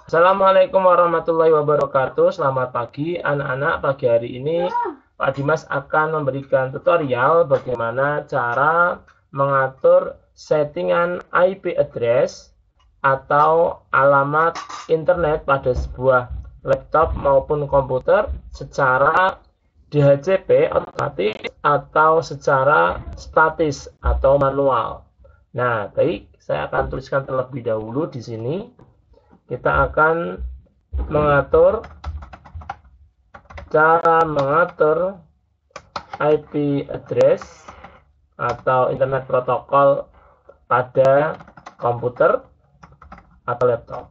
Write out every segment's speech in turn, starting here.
Assalamualaikum warahmatullahi wabarakatuh. Selamat pagi anak-anak. Pagi hari ini Pak Dimas akan memberikan tutorial bagaimana cara mengatur settingan IP address atau alamat internet pada sebuah laptop maupun komputer secara DHCP otomatis atau secara statis atau manual. Nah, baik, saya akan tuliskan terlebih dahulu di sini. Kita akan cara mengatur IP address atau internet protokol pada komputer atau laptop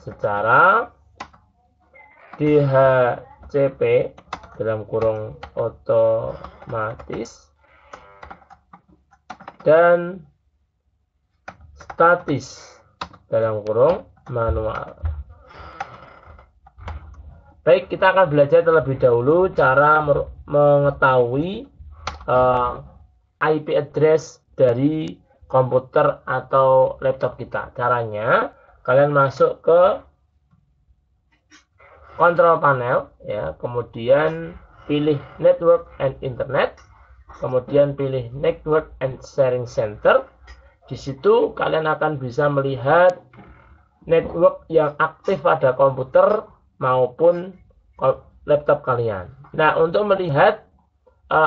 secara DHCP dalam kurung otomatis dan statis dalam kurung manual. Baik, kita akan belajar terlebih dahulu cara mengetahui IP address dari komputer atau laptop kita. Caranya, kalian masuk ke control panel, ya, kemudian pilih Network and Internet, kemudian pilih Network and Sharing Center. Di situ kalian akan bisa melihat network yang aktif pada komputer maupun laptop kalian. Nah, untuk melihat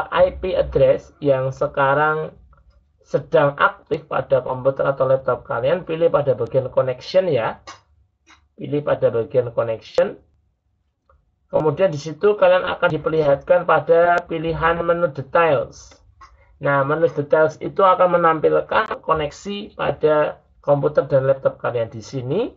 IP address yang sekarang sedang aktif pada komputer atau laptop kalian, pilih pada bagian connection ya. Pilih pada bagian connection. Kemudian di situ kalian akan diperlihatkan pada pilihan menu details. Nah, menu details itu akan menampilkan koneksi pada komputer dan laptop kalian. Di sini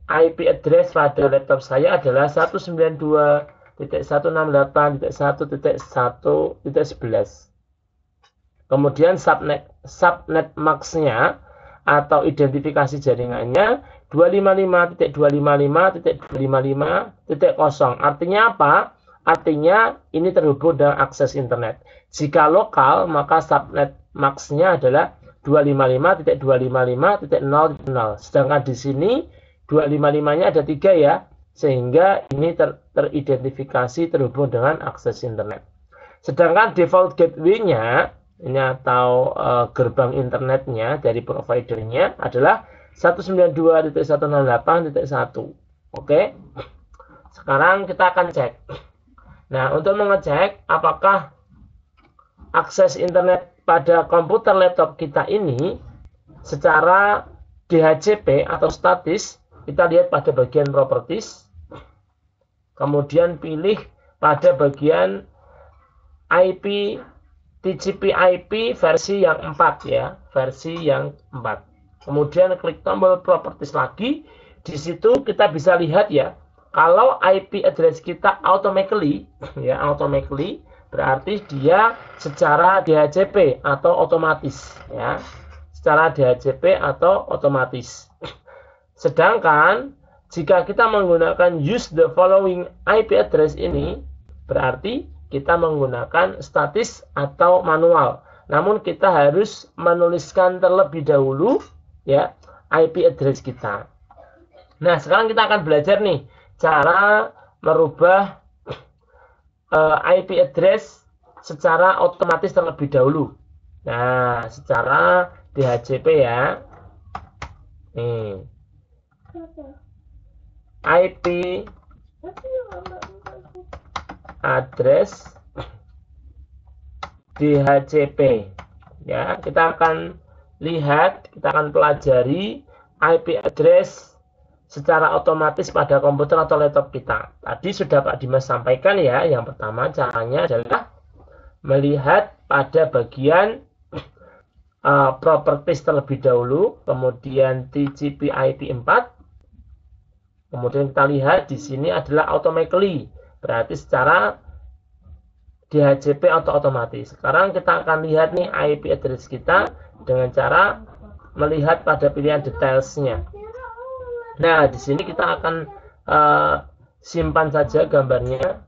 IP address pada laptop saya adalah 192.168.1.1.11. Kemudian subnet max-nya atau identifikasi jaringannya 255.255.255.0. Artinya apa? Artinya ini terhubung dengan akses internet. Jika lokal, maka subnet max-nya adalah 255.255.0.0. Sedangkan di sini 255-nya ada 3 ya, sehingga ini teridentifikasi terhubung dengan akses internet. Sedangkan default gateway-nya ini atau gerbang internetnya dari providernya adalah 192.168.1. Oke. Sekarang kita akan cek. Nah, untuk mengecek apakah akses internet pada komputer laptop kita ini secara DHCP atau statis, kita lihat pada bagian properties, kemudian pilih pada bagian IP TCP/IP versi yang 4 ya, versi yang 4. Kemudian klik tombol properties lagi. Di situ kita bisa lihat ya, kalau IP address kita automatically berarti dia secara DHCP atau otomatis ya. Secara DHCP atau otomatis. Sedangkan jika kita menggunakan use the following IP address ini, berarti kita menggunakan statis atau manual. Namun kita harus menuliskan terlebih dahulu ya IP address kita. Nah, sekarang kita akan belajar nih cara merubah IP address secara otomatis terlebih dahulu. Nah, secara DHCP ya. Nih. IP address DHCP. Ya, kita akan lihat, kita akan pelajari IP address secara otomatis pada komputer atau laptop kita. Tadi sudah Pak Dimas sampaikan ya, yang pertama caranya adalah melihat pada bagian properties terlebih dahulu, kemudian TCP/IP 4. Kemudian kita lihat di sini adalah automatically, berarti secara DHCP atau otomatis. Sekarang kita akan lihat nih IP address kita dengan cara melihat pada pilihan detailsnya. Nah, di sini kita akan simpan saja gambarnya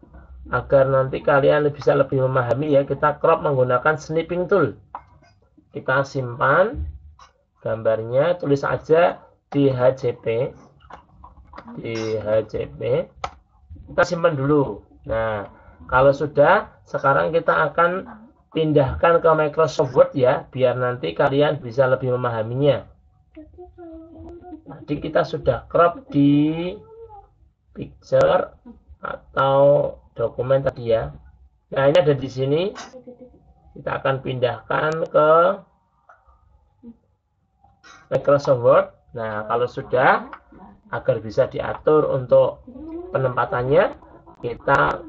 agar nanti kalian bisa lebih memahami ya. Kita crop menggunakan snipping tool. Kita simpan gambarnya, tulis saja DHCP. Kita simpan dulu. Nah, kalau sudah, sekarang kita akan pindahkan ke Microsoft Word ya, biar nanti kalian bisa lebih memahaminya. Tadi kita sudah crop di picture atau dokumen tadi ya. Nah, ini ada di sini. Kita akan pindahkan ke Microsoft Word. Nah, kalau sudah, agar bisa diatur untuk penempatannya, kita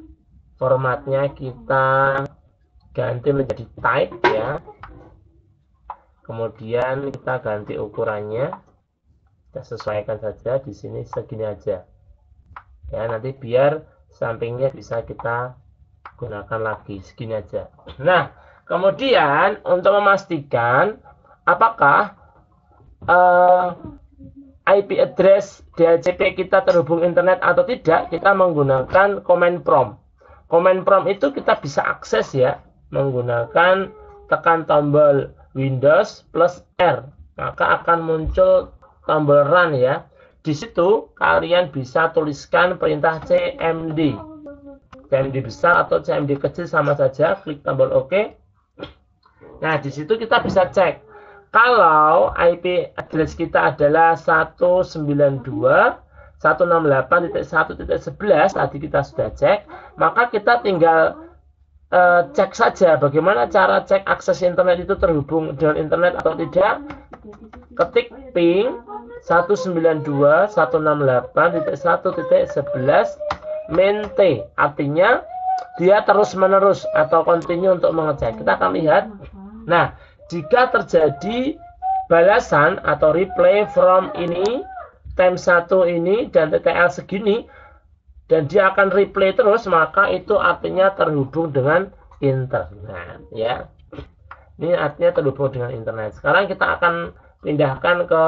formatnya kita ganti menjadi type ya. Kemudian kita ganti ukurannya. Kita sesuaikan saja di sini segini aja. Ya, nanti biar sampingnya bisa kita gunakan lagi segini aja. Nah, kemudian untuk memastikan apakah IP address DHCP kita terhubung internet atau tidak, kita menggunakan command prompt. Command prompt itu kita bisa akses ya, menggunakan tekan tombol Windows plus R, maka akan muncul tombol run ya. Di situ kalian bisa tuliskan perintah cmd. CMD besar atau CMD kecil sama saja, klik tombol OK. Nah, di situ kita bisa cek. Kalau IP address kita adalah 192.168.1.11, tadi kita sudah cek, maka kita tinggal cek saja bagaimana cara cek akses internet itu terhubung dengan internet atau tidak. Ketik ping 192.168.1.11 main T, artinya dia terus-menerus atau continue untuk mengecek. Kita akan lihat. Nah, jika terjadi balasan atau reply from ini, time 1 ini dan TTL segini, dan dia akan replay terus, maka itu artinya terhubung dengan internet ya. Ini artinya terhubung dengan internet. Sekarang kita akan pindahkan ke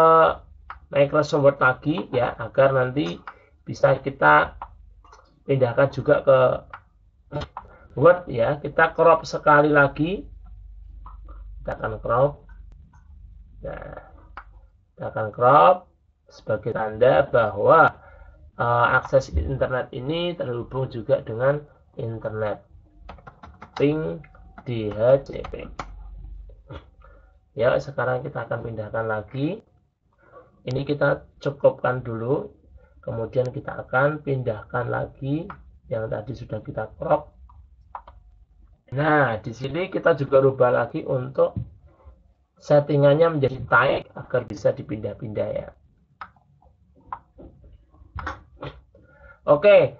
Microsoft Word lagi ya, agar nanti bisa kita pindahkan juga ke Word ya. Kita crop sekali lagi. Kita akan crop. Nah, kita akan crop sebagai tanda bahwa akses internet ini terhubung juga dengan internet. Ping DHCP. Ya, sekarang kita akan pindahkan lagi. Ini kita cukupkan dulu. Kemudian kita akan pindahkan lagi yang tadi sudah kita crop. Nah, di sini kita juga rubah lagi untuk settingannya menjadi type agar bisa dipindah-pindah ya. Oke,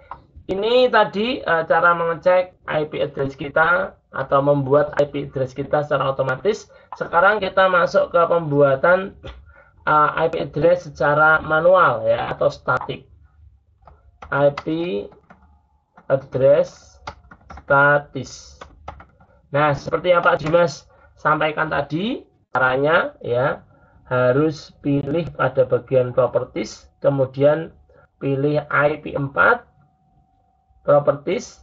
ini tadi cara mengecek IP address kita atau membuat IP address kita secara otomatis. Sekarang kita masuk ke pembuatan IP address secara manual ya atau static. IP address statis. Nah, seperti yang Pak Dimas sampaikan tadi, caranya ya harus pilih pada bagian properties, kemudian pilih IP4 properties,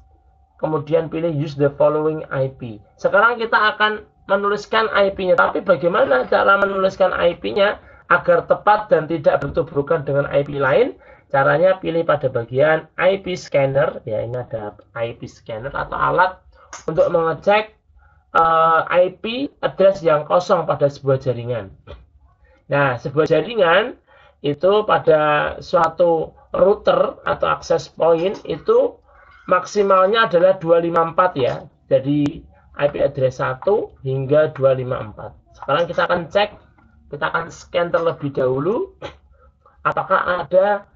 kemudian pilih use the following IP. Sekarang kita akan menuliskan IP-nya, tapi bagaimana cara menuliskan IP-nya agar tepat dan tidak bertuburkan dengan IP lain? Caranya pilih pada bagian IP scanner, ya ini ada IP scanner atau alat untuk mengecek IP address yang kosong pada sebuah jaringan. Nah, sebuah jaringan itu pada suatu router atau access point itu maksimalnya adalah 254 ya. Jadi IP address 1 hingga 254. Sekarang kita akan cek, kita akan scan terlebih dahulu apakah ada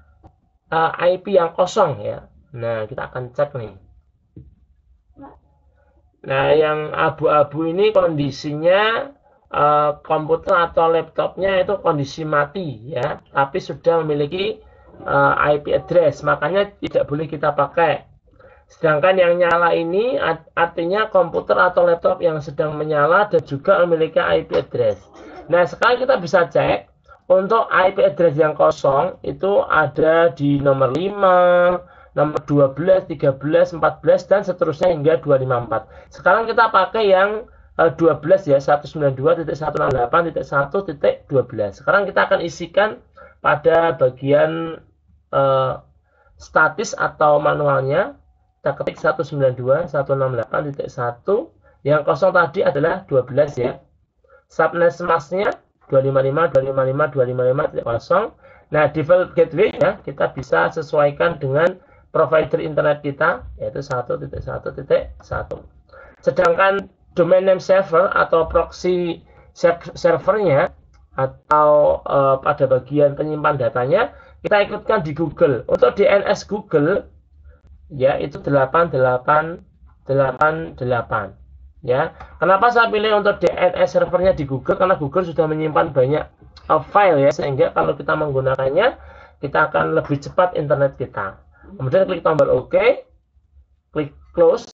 IP yang kosong ya. Nah, kita akan cek nih. Nah, yang abu-abu ini kondisinya komputer atau laptopnya itu kondisi mati ya, tapi sudah memiliki IP address, makanya tidak boleh kita pakai. Sedangkan yang nyala ini artinya komputer atau laptop yang sedang menyala dan juga memiliki IP address. Nah, sekarang kita bisa cek untuk IP address yang kosong itu ada di nomor 5, nomor 12, 13, 14, dan seterusnya hingga 254. Sekarang kita pakai yang 12 ya, 192.168.1.12. Sekarang kita akan isikan pada bagian statis atau manualnya, kita ketik 192.168.1, yang kosong tadi adalah 12 ya. Subnet masknya 255.255.255.0. Nah, default gateway ya, kita bisa sesuaikan dengan provider internet kita, yaitu 1.1.1. Sedangkan domain name server atau proxy servernya atau pada bagian penyimpan datanya, kita ikutkan di Google. Untuk DNS Google ya itu 8888 ya. Kenapa saya pilih untuk DNS servernya di Google? Karena Google sudah menyimpan banyak file ya, sehingga kalau kita menggunakannya kita akan lebih cepat internet kita. Kemudian klik tombol OK, klik close.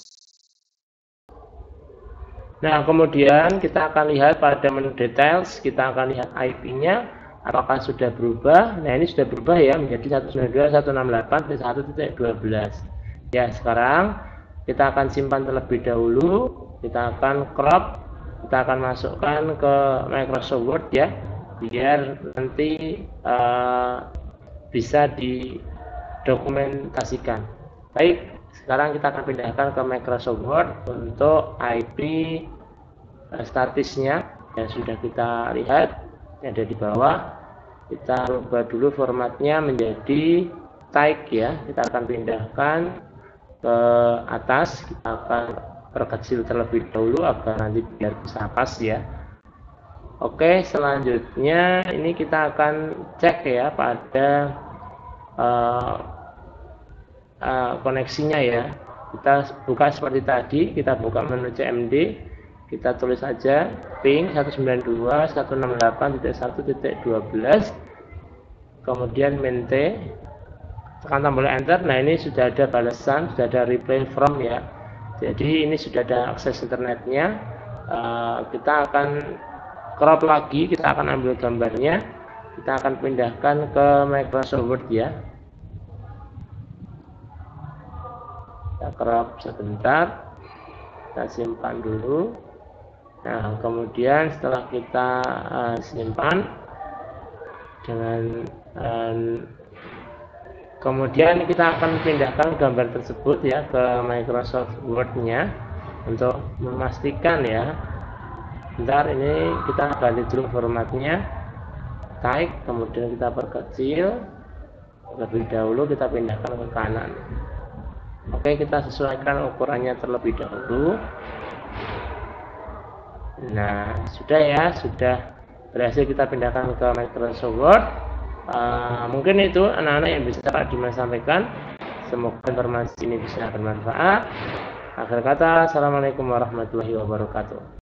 Nah, kemudian kita akan lihat pada menu details, kita akan lihat IP-nya apakah sudah berubah. Nah, ini sudah berubah ya menjadi 192.168.1.12. Ya, sekarang kita akan simpan terlebih dahulu. Kita akan crop, kita akan masukkan ke Microsoft Word ya, biar nanti bisa didokumentasikan. Baik, sekarang kita akan pindahkan ke Microsoft Word untuk IP statisnya yang sudah kita lihat, yang ada di bawah. Kita rubah dulu formatnya menjadi type ya, kita akan pindahkan ke atas, kita akan perkecil terlebih dahulu agar nanti biar bisa pas ya. Oke, selanjutnya ini kita akan cek ya pada koneksinya ya. Kita buka seperti tadi, kita buka menu CMD, kita tulis saja ping 192.168.1.12, kemudian main T, tekan tombol enter. Nah, ini sudah ada balasan, sudah ada reply from ya. Jadi ini sudah ada akses internetnya. Kita akan crop lagi, kita akan ambil gambarnya, kita akan pindahkan ke Microsoft Word ya. Kita crop sebentar, kita simpan dulu. Nah, kemudian setelah kita simpan dengan kemudian kita akan pindahkan gambar tersebut ya ke Microsoft Word-nya untuk memastikan ya. Bentar, ini kita ganti dulu formatnya, type, kemudian kita perkecil terlebih dahulu, kita pindahkan ke kanan. Oke, kita sesuaikan ukurannya terlebih dahulu. Nah, sudah ya, sudah berhasil kita pindahkan ke Microsoft Word. Mungkin itu anak-anak yang bisa Pak Dimas sampaikan. Semoga informasi ini bisa bermanfaat. Akhir kata, assalamualaikum warahmatullahi wabarakatuh.